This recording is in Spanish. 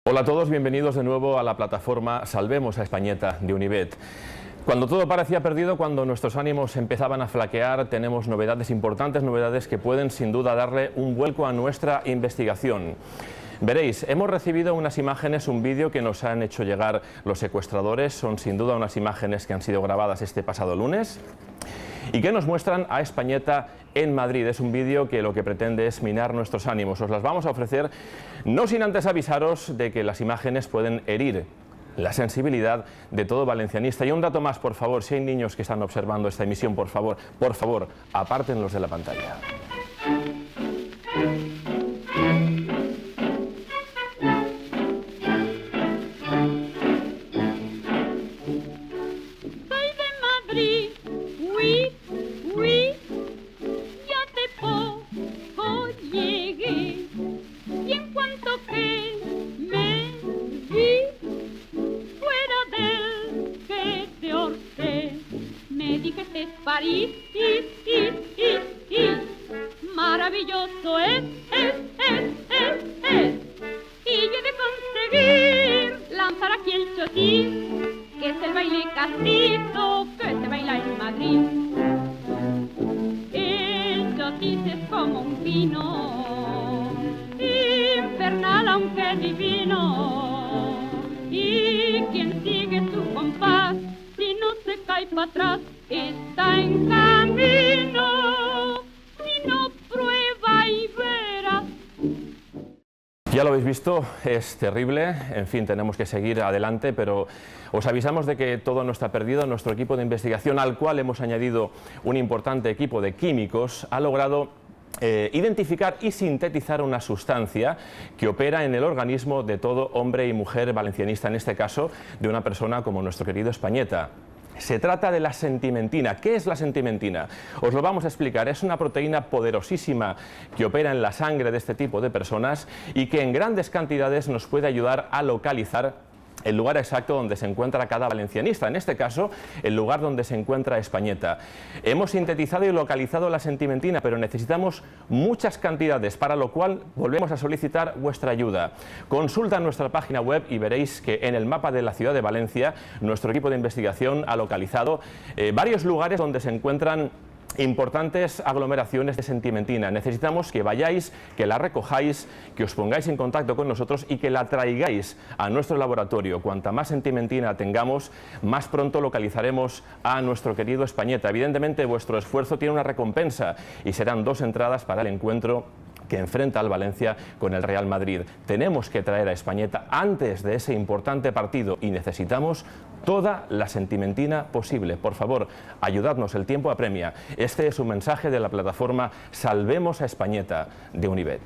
Hola a todos, bienvenidos de nuevo a la plataforma Salvemos a Españeta de Unibet. Cuando todo parecía perdido, cuando nuestros ánimos empezaban a flaquear, tenemos novedades importantes, novedades que pueden sin duda darle un vuelco a nuestra investigación. Veréis, hemos recibido unas imágenes, un vídeo que nos han hecho llegar los secuestradores. Son sin duda unas imágenes que han sido grabadas este pasado lunes y que nos muestran a Españeta en Madrid. Es un vídeo que lo que pretende es minar nuestros ánimos. Os las vamos a ofrecer, no sin antes avisaros de que las imágenes pueden herir la sensibilidad de todo valencianista. Y un dato más, por favor, si hay niños que están observando esta emisión, por favor, apártenlos de la pantalla. París, maravilloso es, y yo he de conseguir lanzar aquí el chotis, que es el baile castizo que se baila en Madrid. El chotis es como un vino, infernal aunque divino, y quien sigue su compás, si no se cae para atrás, está en camino, si no prueba y verá. Ya lo habéis visto, es terrible, en fin, tenemos que seguir adelante, pero os avisamos de que todo no está perdido. Nuestro equipo de investigación, al cual hemos añadido un importante equipo de químicos, ha logrado identificar y sintetizar una sustancia que opera en el organismo de todo hombre y mujer valencianista, en este caso de una persona como nuestro querido Españeta. Se trata de la sentimentina. ¿Qué es la sentimentina? Os lo vamos a explicar. Es una proteína poderosísima que opera en la sangre de este tipo de personas y que en grandes cantidades nos puede ayudar a localizar el lugar exacto donde se encuentra cada valencianista, en este caso el lugar donde se encuentra Españeta. Hemos sintetizado y localizado la sentimentina, pero necesitamos muchas cantidades, para lo cual volvemos a solicitar vuestra ayuda. Consulta nuestra página web y veréis que en el mapa de la ciudad de Valencia nuestro equipo de investigación ha localizado varios lugares donde se encuentran importantes aglomeraciones de sentimentina. Necesitamos que vayáis, que la recojáis, que os pongáis en contacto con nosotros y que la traigáis a nuestro laboratorio. Cuanta más sentimentina tengamos, más pronto localizaremos a nuestro querido Españeta. Evidentemente, vuestro esfuerzo tiene una recompensa y serán 2 entradas para el encuentro que enfrenta al Valencia con el Real Madrid. Tenemos que traer a Españeta antes de ese importante partido y necesitamos toda la sentimentina posible. Por favor, ayudadnos, el tiempo apremia. Este es un mensaje de la plataforma Salvemos a Españeta de Unibet.